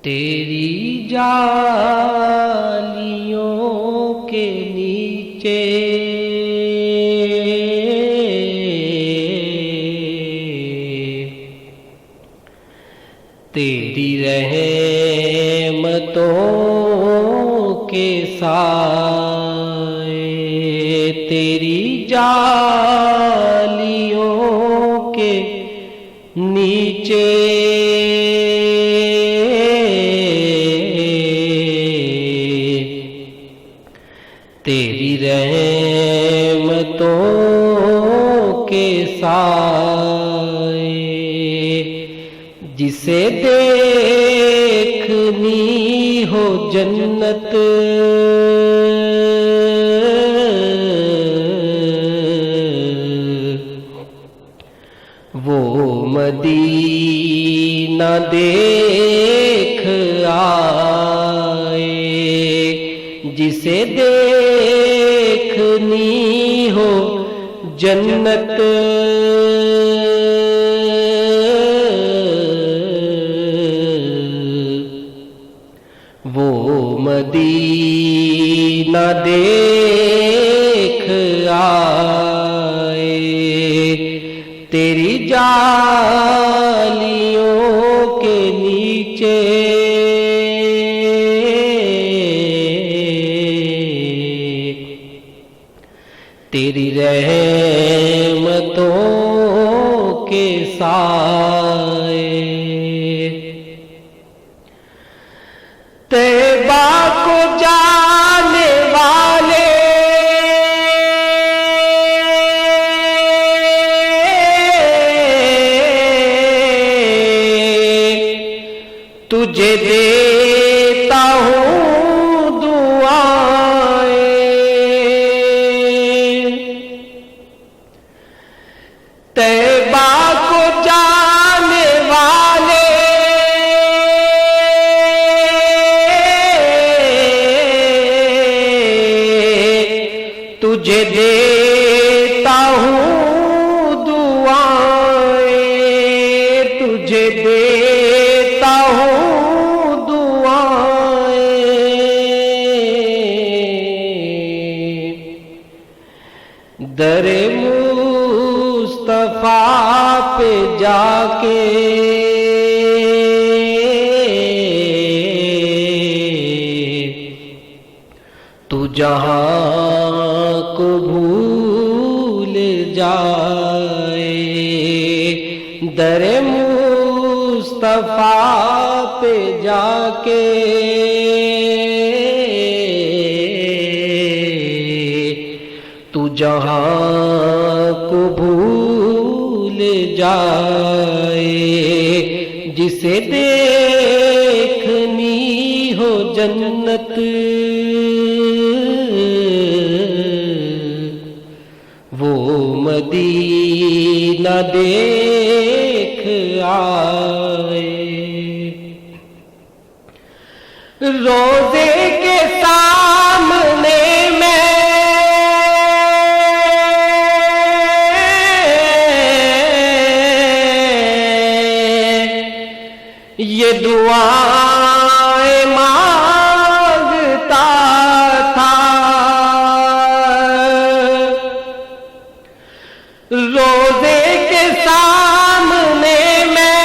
تیری جالیوں کے نیچے تیری رحمتوں کے سائے، تیری جالیوں کے نیچے تیری رحمتوں کے سائے، جسے دیکھنی ہو جنت وہ مدینہ دیکھ آئے، جسے دیکھنی ہو جنت وہ مدینہ دیکھ آئے، تیری جالیوں کے نیچے تیری رحمتوں کے سائے، طیبہ کو جانے والے تجھے دیتا ہوں طیبہ کو جانے والے تجھے دیتا ہوں دعائیں، تجھے دیتا ہوں دعائیں، در مصطفیٰ پہ جا کے تو جہاں کو بھول جائے، در مصطفیٰ پہ جا کے تو جہاں کو بھول جائے، جسے دیکھنی ہو جنت وہ مدینہ دیکھ آئے، روزے کے سامنے یہ دعائیں مانگتا تھا، روزے کے سامنے میں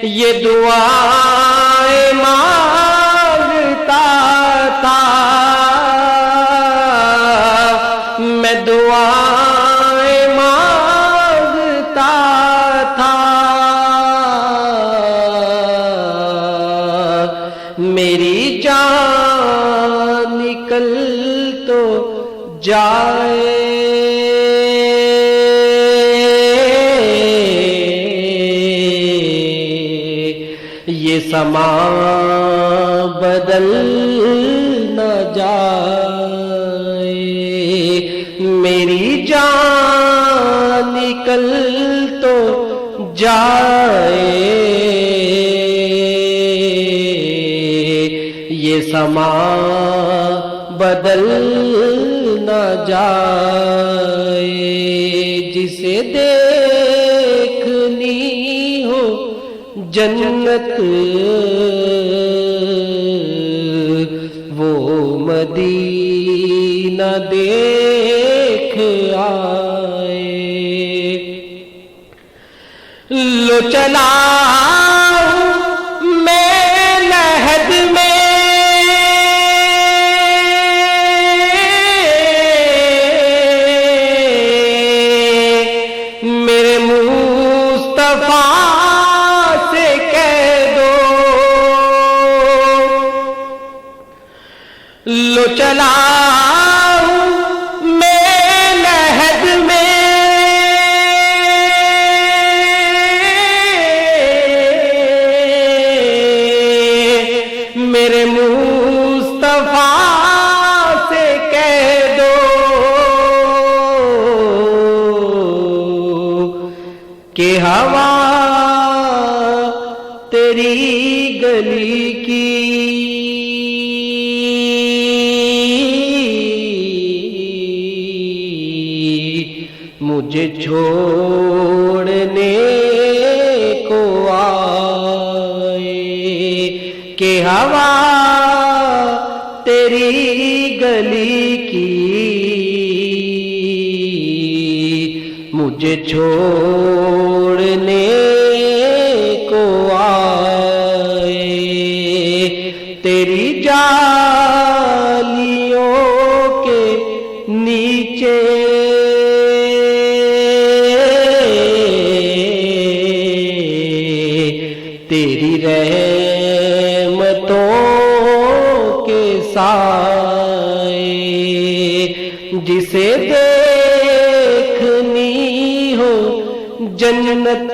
یہ دعائیں مانگتا تھا، میں دعائیں مانگتا تھا، میری جان نکل تو جائے، یہ سما بدل نہ جائے، میری جان نکل تو جائے، یہ سما بدل نہ جائے، جنت وہ مدینہ دیکھ آئے. لو چلا میں لحد میں میرے مصطفیٰ سے کہہ دو. لو چلا میرے مصطفیٰ سے کہہ دو کہ ہوا تیری گلی کی مجھے چھوڑنے کو آئے. کہ ہوا تیری گلی کی مجھے چھوڑنے کو آئے. تیری جالیوں کے نیچے تیری رحمتوں کے سائے. جسے دیکھنی ہو جنت